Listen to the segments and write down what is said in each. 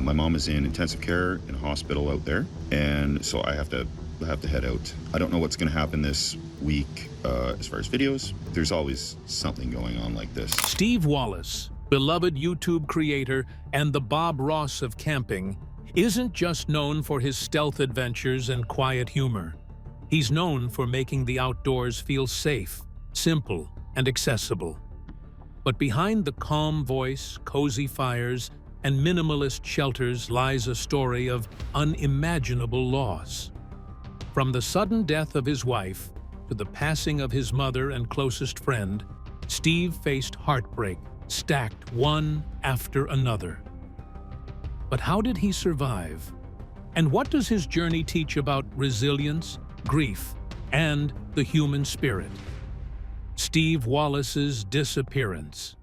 My mom is in intensive care in a hospital out there, and so I have to head out. I don't know what's going to happen this week as far as videos. There's always something going on like this. Steve Wallis, beloved YouTube creator and the Bob Ross of camping, isn't just known for his stealth adventures and quiet humor. He's known for making the outdoors feel safe, simple, and accessible. But behind the calm voice, cozy fires, and minimalist shelters lies a story of unimaginable loss. From the sudden death of his wife to the passing of his mother and closest friend, Steve faced heartbreak, stacked one after another. But how did he survive? And what does his journey teach about resilience, grief, and the human spirit? Steve Wallis's Disappearance.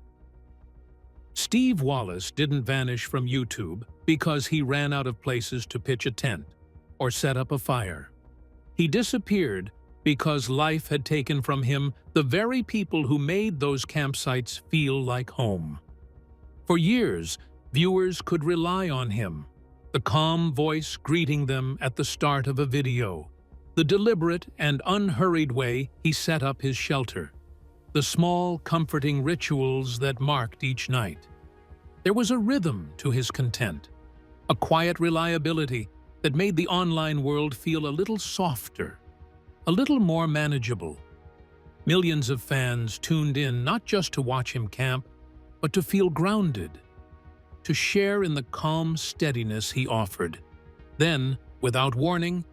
Steve Wallis didn't vanish from YouTube because he ran out of places to pitch a tent or set up a fire. He disappeared because life had taken from him the very people who made those campsites feel like home. For years, viewers could rely on him, the calm voice greeting them at the start of a video, the deliberate and unhurried way he set up his shelter, the small, comforting rituals that marked each night. There was a rhythm to his content, a quiet reliability that made the online world feel a little softer, a little more manageable. Millions of fans tuned in not just to watch him camp, but to feel grounded, to share in the calm steadiness he offered. Then, without warning,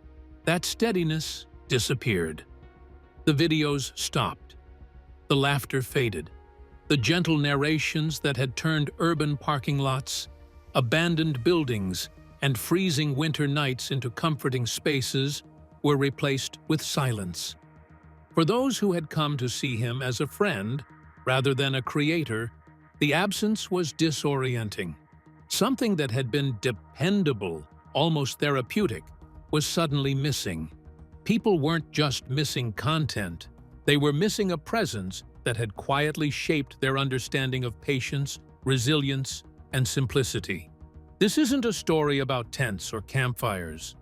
that steadiness disappeared. The videos stopped. The laughter faded. The gentle narrations that had turned urban parking lots, abandoned buildings, and freezing winter nights into comforting spaces were replaced with silence. For those who had come to see him as a friend rather than a creator, the absence was disorienting. Something that had been dependable, almost therapeutic, was suddenly missing. People weren't just missing content, they were missing a presence that had quietly shaped their understanding of patience, resilience, and simplicity. This isn't a story about tents or campfires.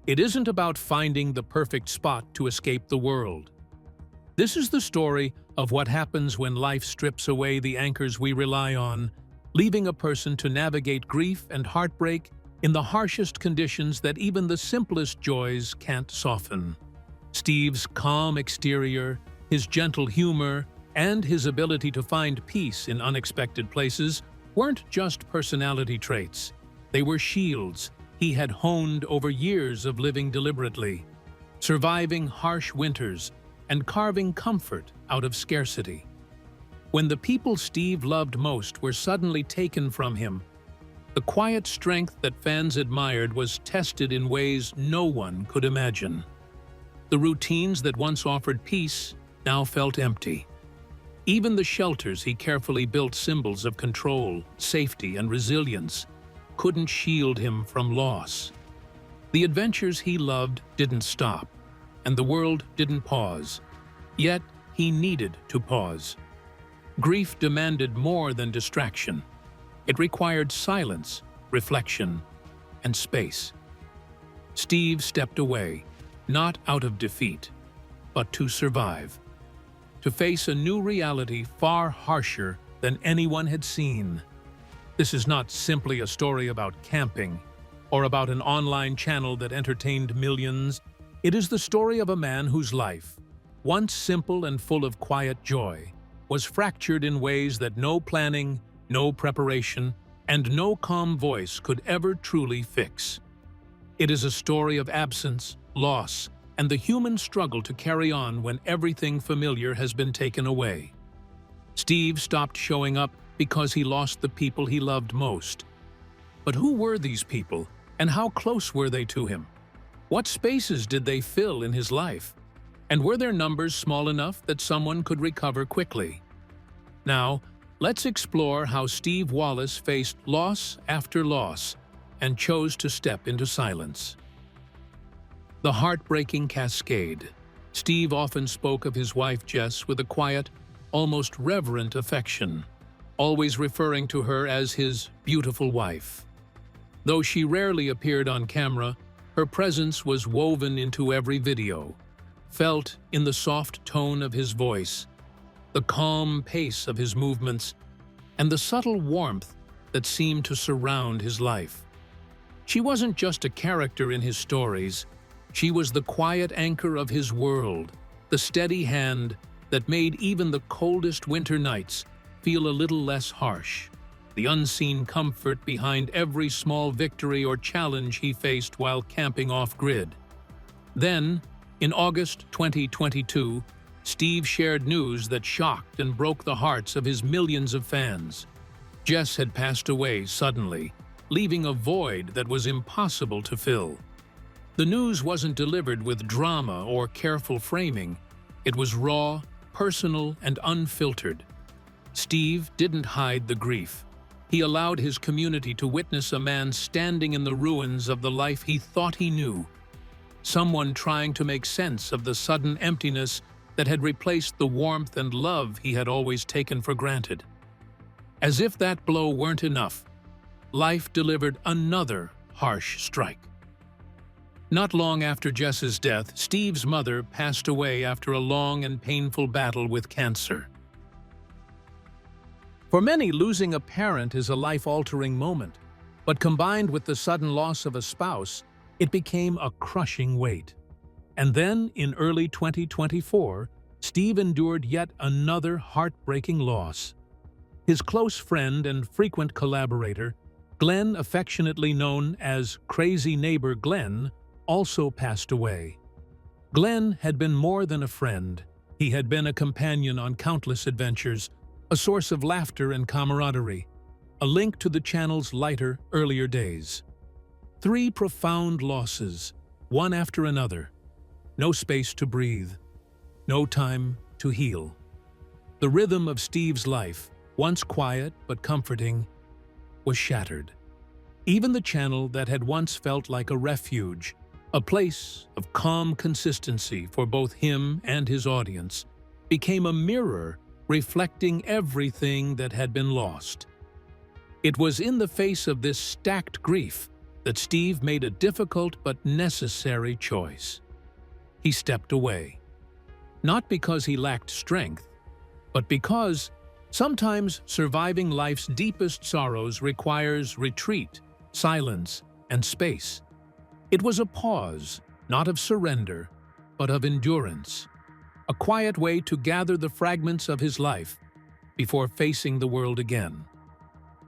It isn't about finding the perfect spot to escape the world. This is the story of what happens when life strips away the anchors we rely on, leaving a person to navigate grief and heartbreak in the harshest conditions that even the simplest joys can't soften. Steve's calm exterior, his gentle humor, and his ability to find peace in unexpected places weren't just personality traits. They were shields he had honed over years of living deliberately, surviving harsh winters and carving comfort out of scarcity. When the people Steve loved most were suddenly taken from him, the quiet strength that fans admired was tested in ways no one could imagine. The routines that once offered peace now felt empty. Even the shelters he carefully built, symbols of control, safety, and resilience, couldn't shield him from loss. The adventures he loved didn't stop, and the world didn't pause. Yet he needed to pause. Grief demanded more than distraction. It required silence, reflection, and space. Steve stepped away, not out of defeat, but to survive, to face a new reality far harsher than anyone had seen. This is not simply a story about camping or about an online channel that entertained millions. It is the story of a man whose life, once simple and full of quiet joy, was fractured in ways that no planning, no preparation, and no calm voice could ever truly fix. It is a story of absence, loss, and the human struggle to carry on when everything familiar has been taken away. Steve stopped showing up because he lost the people he loved most. But who were these people, and how close were they to him? What spaces did they fill in his life? And were their numbers small enough that someone could recover quickly? Now, let's explore how Steve Wallis faced loss after loss and chose to step into silence. The heartbreaking cascade. Steve often spoke of his wife Jess with a quiet, almost reverent affection, always referring to her as his beautiful wife. Though she rarely appeared on camera, her presence was woven into every video, felt in the soft tone of his voice, the calm pace of his movements, and the subtle warmth that seemed to surround his life. She wasn't just a character in his stories, she was the quiet anchor of his world, the steady hand that made even the coldest winter nights feel a little less harsh, the unseen comfort behind every small victory or challenge he faced while camping off-grid. Then, in August 2022, Steve shared news that shocked and broke the hearts of his millions of fans. Jess had passed away suddenly, leaving a void that was impossible to fill. The news wasn't delivered with drama or careful framing. It was raw, personal, and unfiltered. Steve didn't hide the grief. He allowed his community to witness a man standing in the ruins of the life he thought he knew. Someone trying to make sense of the sudden emptiness that had replaced the warmth and love he had always taken for granted. As if that blow weren't enough, life delivered another harsh strike. Not long after Jess's death, Steve's mother passed away after a long and painful battle with cancer. For many, losing a parent is a life-altering moment, but combined with the sudden loss of a spouse, it became a crushing weight. And then, in early 2024, Steve endured yet another heartbreaking loss. His close friend and frequent collaborator, Glenn, affectionately known as Crazy Neighbor Glenn, also passed away. Glenn had been more than a friend. He had been a companion on countless adventures, a source of laughter and camaraderie, a link to the channel's lighter, earlier days. 3 profound losses, one after another. No space to breathe. No time to heal. The rhythm of Steve's life, once quiet but comforting, was shattered. Even the channel that had once felt like a refuge, a place of calm consistency for both him and his audience, became a mirror reflecting everything that had been lost. It was in the face of this stacked grief that Steve made a difficult but necessary choice. He stepped away. Not because he lacked strength, but because sometimes surviving life's deepest sorrows requires retreat, silence, and space. It was a pause, not of surrender, but of endurance. A quiet way to gather the fragments of his life before facing the world again.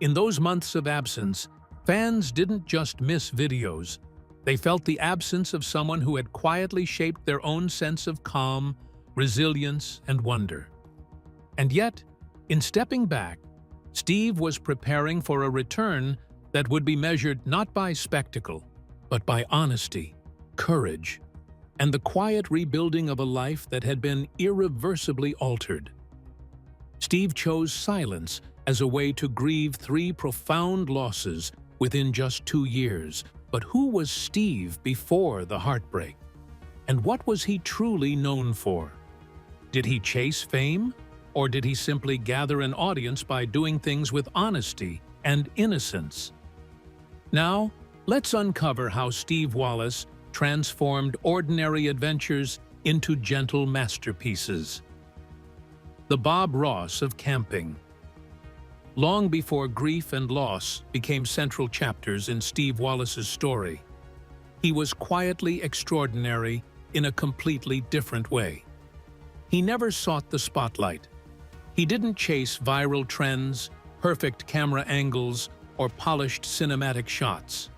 In those months of absence, fans didn't just miss videos. They felt the absence of someone who had quietly shaped their own sense of calm, resilience, and wonder. And yet, in stepping back, Steve was preparing for a return that would be measured not by spectacle, but by honesty, courage, and the quiet rebuilding of a life that had been irreversibly altered. Steve chose silence as a way to grieve 3 profound losses within just 2 years. But who was Steve before the heartbreak? And what was he truly known for? Did he chase fame? Or did he simply gather an audience by doing things with honesty and innocence? Now, let's uncover how Steve Wallis transformed ordinary adventures into gentle masterpieces. The Bob Ross of camping. Long before grief and loss became central chapters in Steve Wallis's story, he was quietly extraordinary in a completely different way. He never sought the spotlight. He didn't chase viral trends, perfect camera angles, or polished cinematic shots.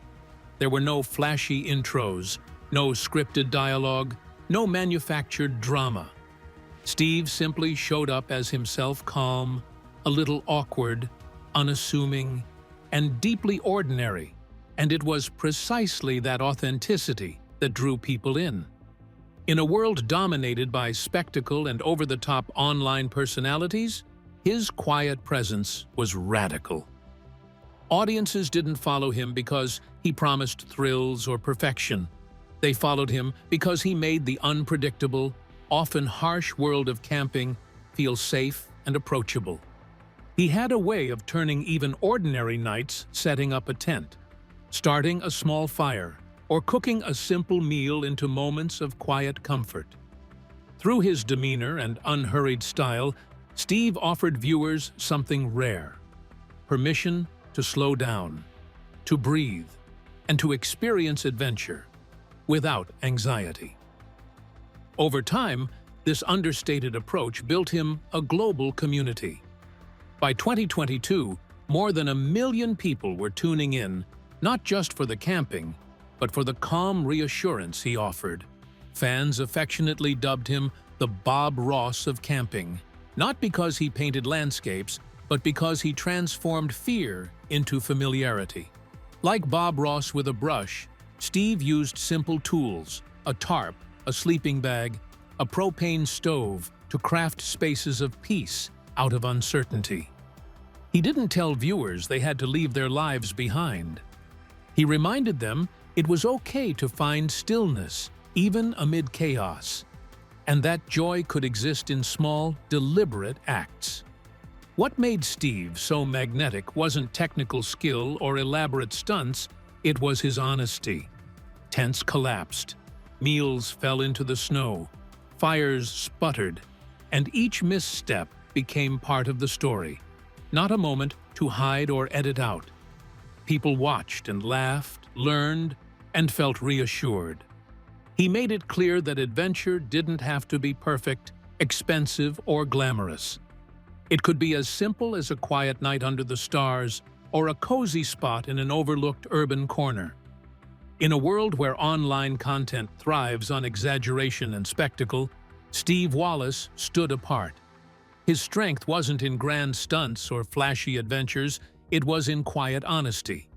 There were no flashy intros, no scripted dialogue, no manufactured drama. Steve simply showed up as himself, calm, a little awkward, unassuming, and deeply ordinary, and it was precisely that authenticity that drew people in. In a world dominated by spectacle and over-the-top online personalities, his quiet presence was radical. Audiences didn't follow him because he promised thrills or perfection. They followed him because he made the unpredictable, often harsh world of camping feel safe and approachable. He had a way of turning even ordinary nights setting up a tent, starting a small fire, or cooking a simple meal into moments of quiet comfort. Through his demeanor and unhurried style, Steve offered viewers something rare: permission to slow down, to breathe, and to experience adventure without anxiety. Over time, this understated approach built him a global community. By 2022, more than 1 million people were tuning in, not just for the camping, but for the calm reassurance he offered. Fans affectionately dubbed him the Bob Ross of camping, not because he painted landscapes, but because he transformed fear into familiarity. Like Bob Ross with a brush, Steve used simple tools, a tarp, a sleeping bag, a propane stove, to craft spaces of peace out of uncertainty. He didn't tell viewers they had to leave their lives behind. He reminded them it was okay to find stillness, even amid chaos, and that joy could exist in small, deliberate acts. What made Steve so magnetic wasn't technical skill or elaborate stunts, it was his honesty. Tents collapsed, meals fell into the snow, fires sputtered, and each misstep became part of the story, not a moment to hide or edit out. People watched and laughed, learned, and felt reassured. He made it clear that adventure didn't have to be perfect, expensive, or glamorous. It could be as simple as a quiet night under the stars or a cozy spot in an overlooked urban corner. In a world where online content thrives on exaggeration and spectacle, Steve Wallis stood apart. His strength wasn't in grand stunts or flashy adventures, it was in quiet honesty.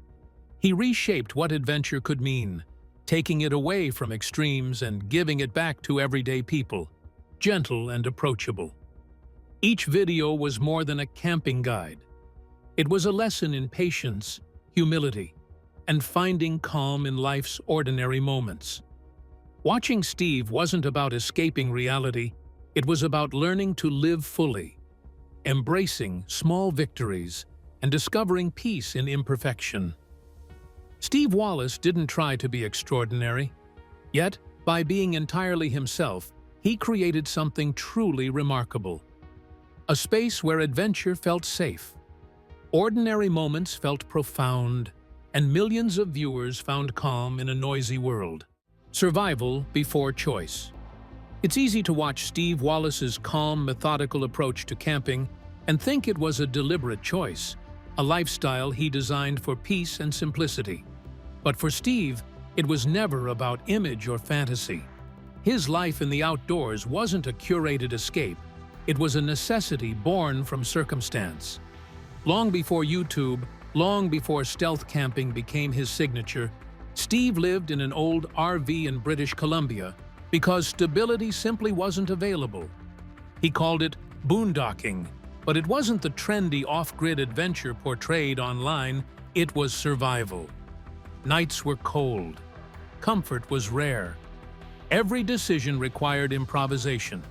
He reshaped what adventure could mean, taking it away from extremes and giving it back to everyday people, gentle and approachable. Each video was more than a camping guide. It was a lesson in patience, humility, and finding calm in life's ordinary moments. Watching Steve wasn't about escaping reality, it was about learning to live fully, embracing small victories, and discovering peace in imperfection. Steve Wallis didn't try to be extraordinary, yet, by being entirely himself, he created something truly remarkable. A space where adventure felt safe, ordinary moments felt profound, and millions of viewers found calm in a noisy world. Survival before choice. It's easy to watch Steve Wallis's calm, methodical approach to camping and think it was a deliberate choice, a lifestyle he designed for peace and simplicity. But for Steve, it was never about image or fantasy. His life in the outdoors wasn't a curated escape, it was a necessity born from circumstance. Long before YouTube, long before stealth camping became his signature, Steve lived in an old RV in British Columbia because stability simply wasn't available. He called it boondocking, but it wasn't the trendy off-grid adventure portrayed online, it was survival. Nights were cold. Comfort was rare. Every decision required improvisation.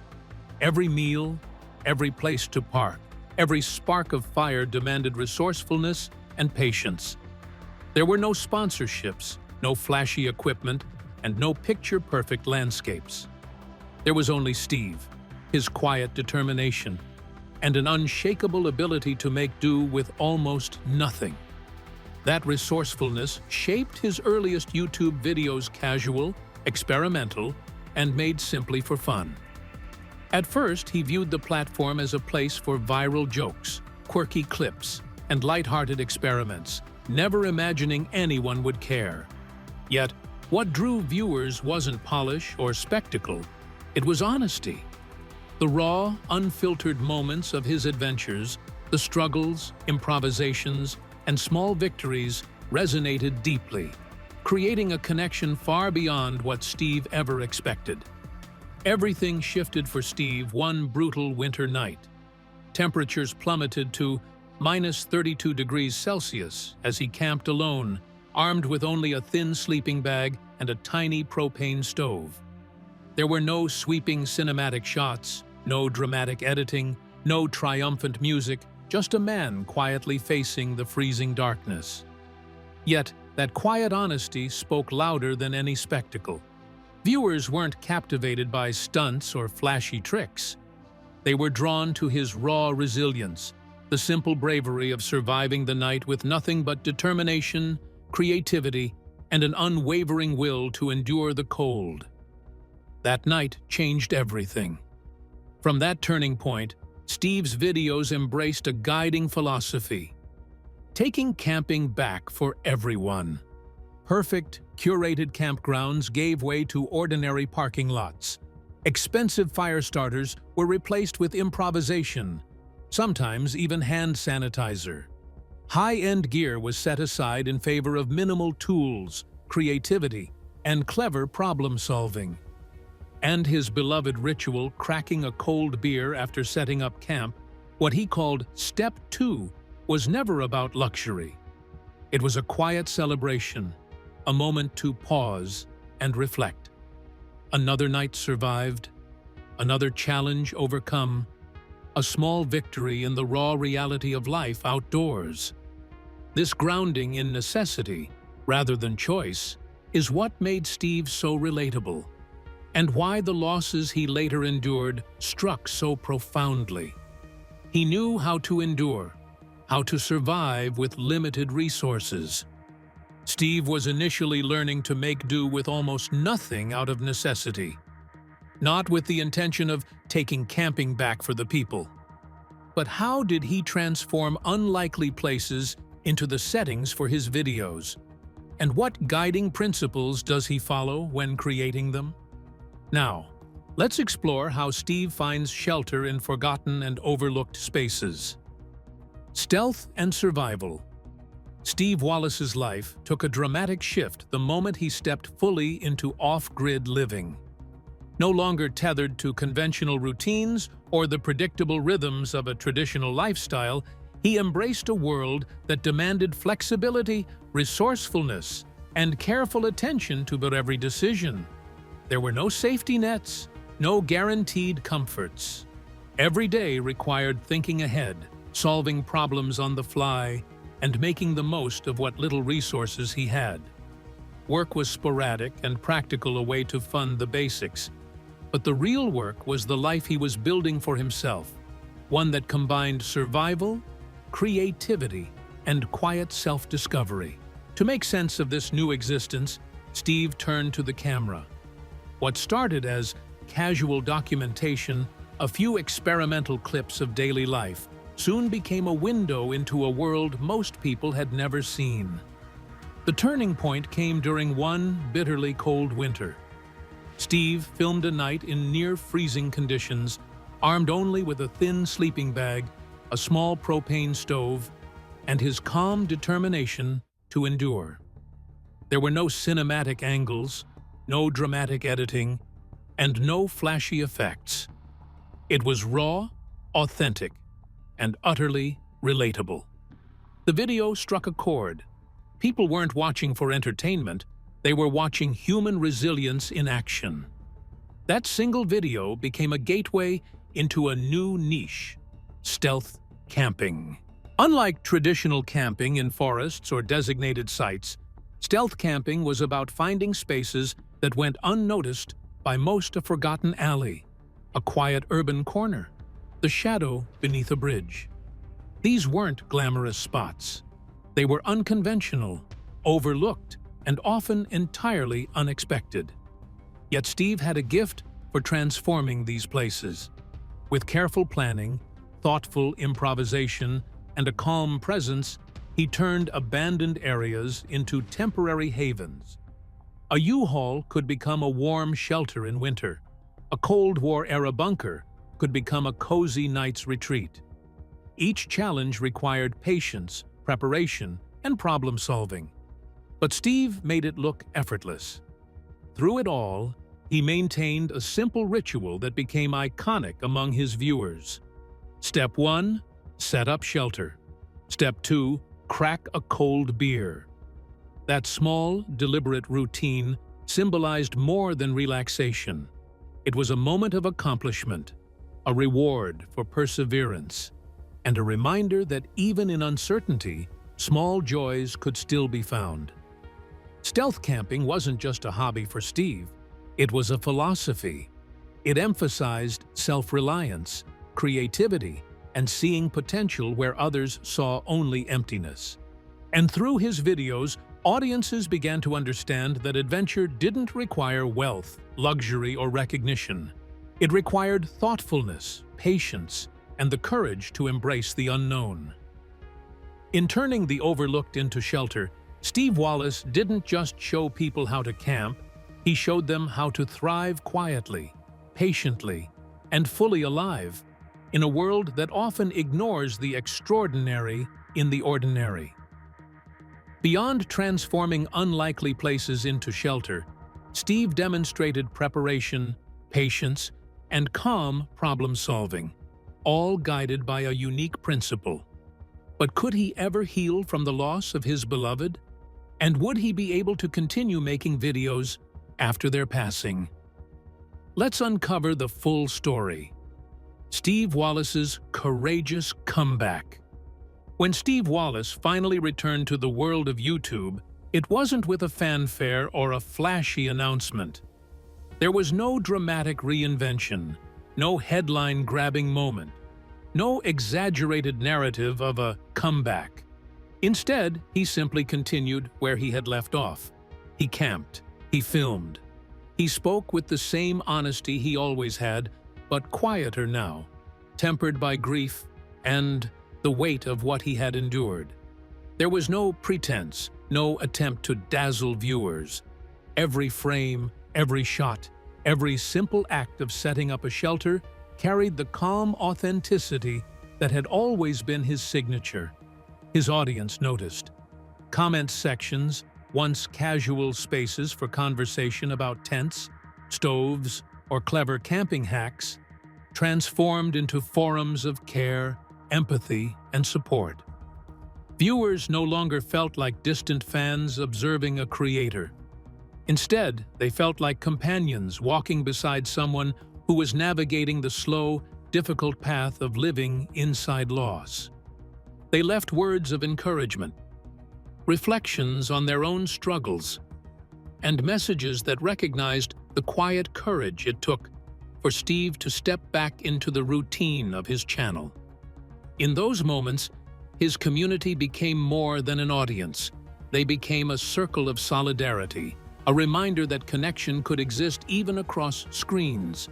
Every meal, every place to park, every spark of fire demanded resourcefulness and patience. There were no sponsorships, no flashy equipment, and no picture-perfect landscapes. There was only Steve, his quiet determination, and an unshakable ability to make do with almost nothing. That resourcefulness shaped his earliest YouTube videos casual, experimental, and made simply for fun. At first, he viewed the platform as a place for viral jokes, quirky clips, and lighthearted experiments, never imagining anyone would care. Yet, what drew viewers wasn't polish or spectacle, it was honesty. The raw, unfiltered moments of his adventures, the struggles, improvisations, and small victories resonated deeply, creating a connection far beyond what Steve ever expected. Everything shifted for Steve one brutal winter night. Temperatures plummeted to -32 degrees Celsius as he camped alone, armed with only a thin sleeping bag and a tiny propane stove. There were no sweeping cinematic shots, no dramatic editing, no triumphant music, just a man quietly facing the freezing darkness. Yet, That quiet honesty spoke louder than any spectacle. Viewers weren't captivated by stunts or flashy tricks. They were drawn to his raw resilience, the simple bravery of surviving the night with nothing but determination, creativity, and an unwavering will to endure the cold. That night changed everything. From that turning point, Steve's videos embraced a guiding philosophy: taking camping back for everyone. Perfect, curated campgrounds gave way to ordinary parking lots. Expensive fire starters were replaced with improvisation, sometimes even hand sanitizer. High-end gear was set aside in favor of minimal tools, creativity, and clever problem-solving. And his beloved ritual, cracking a cold beer after setting up camp, what he called Step 2, was never about luxury. It was a quiet celebration, a moment to pause and reflect. Another night survived, another challenge overcome, a small victory in the raw reality of life outdoors. This grounding in necessity, rather than choice, is what made Steve so relatable, and why the losses he later endured struck so profoundly. He knew how to endure, how to survive with limited resources. Steve was initially learning to make do with almost nothing out of necessity, not with the intention of taking camping back for the people. But how did he transform unlikely places into the settings for his videos? And what guiding principles does he follow when creating them? Now, let's explore how Steve finds shelter in forgotten and overlooked spaces. Stealth and survival. Steve Wallis's life took a dramatic shift the moment he stepped fully into off-grid living. No longer tethered to conventional routines or the predictable rhythms of a traditional lifestyle, he embraced a world that demanded flexibility, resourcefulness, and careful attention to every decision. There were no safety nets, no guaranteed comforts. Every day required thinking ahead, solving problems on the fly, and making the most of what little resources he had. Work was sporadic and practical, a way to fund the basics. But the real work was the life he was building for himself, one that combined survival, creativity, and quiet self-discovery. To make sense of this new existence, Steve turned to the camera. What started as casual documentation, a few experimental clips of daily life, soon became a window into a world most people had never seen. The turning point came during one bitterly cold winter. Steve filmed a night in near-freezing conditions, armed only with a thin sleeping bag, a small propane stove, and his calm determination to endure. There were no cinematic angles, no dramatic editing, and no flashy effects. It was raw, authentic, and utterly relatable. The video struck a chord. People weren't watching for entertainment, they were watching human resilience in action. That single video became a gateway into a new niche: stealth camping. Unlike traditional camping in forests or designated sites, stealth camping was about finding spaces that went unnoticed by most: a forgotten alley, a quiet urban corner, the shadow beneath a bridge. These weren't glamorous spots. They were unconventional, overlooked, and often entirely unexpected. Yet Steve had a gift for transforming these places. With careful planning, thoughtful improvisation, and a calm presence, he turned abandoned areas into temporary havens. A U-Haul could become a warm shelter in winter. A Cold War-era bunker could become a cozy night's retreat. Each challenge required patience, preparation, and problem-solving. But Steve made it look effortless. Through it all, he maintained a simple ritual that became iconic among his viewers. Step 1, set up shelter. Step 2, crack a cold beer. That small, deliberate routine symbolized more than relaxation. It was a moment of accomplishment, a reward for perseverance, and a reminder that even in uncertainty, small joys could still be found. Stealth camping wasn't just a hobby for Steve. It was a philosophy. It emphasized self-reliance, creativity, and seeing potential where others saw only emptiness. And through his videos, audiences began to understand that adventure didn't require wealth, luxury, or recognition. It required thoughtfulness, patience, and the courage to embrace the unknown. In turning the overlooked into shelter, Steve Wallis didn't just show people how to camp, he showed them how to thrive quietly, patiently, and fully alive in a world that often ignores the extraordinary in the ordinary. Beyond transforming unlikely places into shelter, Steve demonstrated preparation, patience, and calm problem-solving, all guided by a unique principle. But could he ever heal from the loss of his beloved? And would he be able to continue making videos after their passing? Let's uncover the full story. Steve Wallis's courageous comeback. When Steve Wallis finally returned to the world of YouTube, it wasn't with a fanfare or a flashy announcement. There was no dramatic reinvention, no headline-grabbing moment, no exaggerated narrative of a comeback. Instead, he simply continued where he had left off. He camped, he filmed. He spoke with the same honesty he always had, but quieter now, tempered by grief and the weight of what he had endured. There was no pretense, no attempt to dazzle viewers. Every frame, every shot, every simple act of setting up a shelter carried the calm authenticity that had always been his signature. His audience noticed. Comment sections, once casual spaces for conversation about tents, stoves, or clever camping hacks, transformed into forums of care, empathy, and support. Viewers no longer felt like distant fans observing a creator. Instead, they felt like companions walking beside someone who was navigating the slow, difficult path of living inside loss. They left words of encouragement, reflections on their own struggles, and messages that recognized the quiet courage it took for Steve to step back into the routine of his channel. In those moments, his community became more than an audience. They became a circle of solidarity, a reminder that connection could exist even across screens.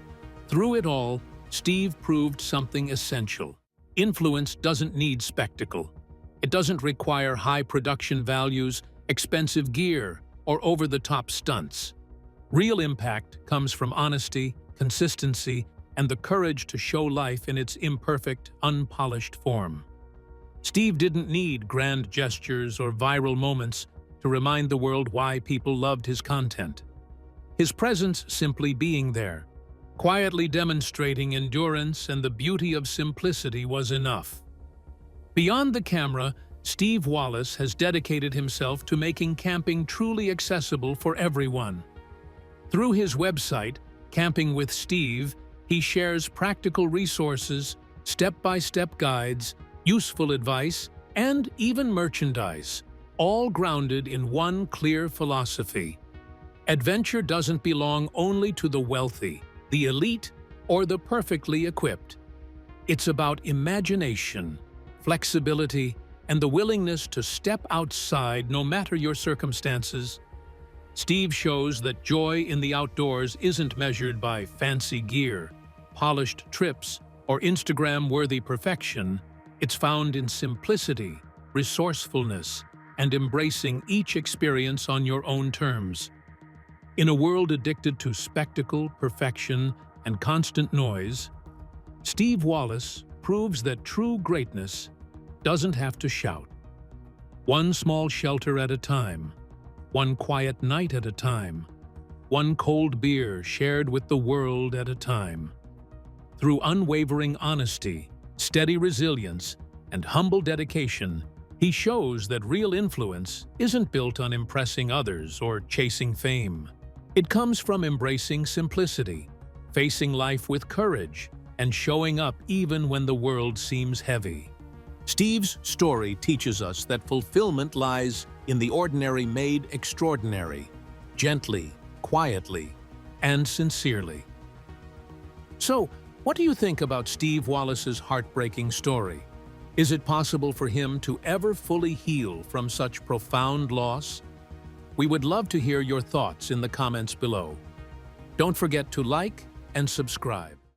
Through it all, Steve proved something essential. Influence doesn't need spectacle. It doesn't require high production values, expensive gear, or over-the-top stunts. Real impact comes from honesty, consistency, and the courage to show life in its imperfect, unpolished form. Steve didn't need grand gestures or viral moments to remind the world why people loved his content. His presence simply being there, quietly demonstrating endurance and the beauty of simplicity was enough. Beyond the camera, Steve Wallis has dedicated himself to making camping truly accessible for everyone. Through his website, Camping with Steve, he shares practical resources, step-by-step guides, useful advice, and even merchandise, all grounded in one clear philosophy. Adventure doesn't belong only to the wealthy, the elite, or the perfectly equipped. It's about imagination, flexibility, and the willingness to step outside no matter your circumstances. Steve shows that joy in the outdoors isn't measured by fancy gear, polished trips, or Instagram-worthy perfection. It's found in simplicity, resourcefulness, and embracing each experience on your own terms. In a world addicted to spectacle, perfection, and constant noise, Steve Wallis proves that true greatness doesn't have to shout. One small shelter at a time, one quiet night at a time, one cold beer shared with the world at a time. Through unwavering honesty, steady resilience, and humble dedication, he shows that real influence isn't built on impressing others or chasing fame. It comes from embracing simplicity, facing life with courage, and showing up even when the world seems heavy. Steve's story teaches us that fulfillment lies in the ordinary made extraordinary, gently, quietly, and sincerely. So, what do you think about Steve Wallis's heartbreaking story? Is it possible for him to ever fully heal from such profound loss? We would love to hear your thoughts in the comments below. Don't forget to like and subscribe.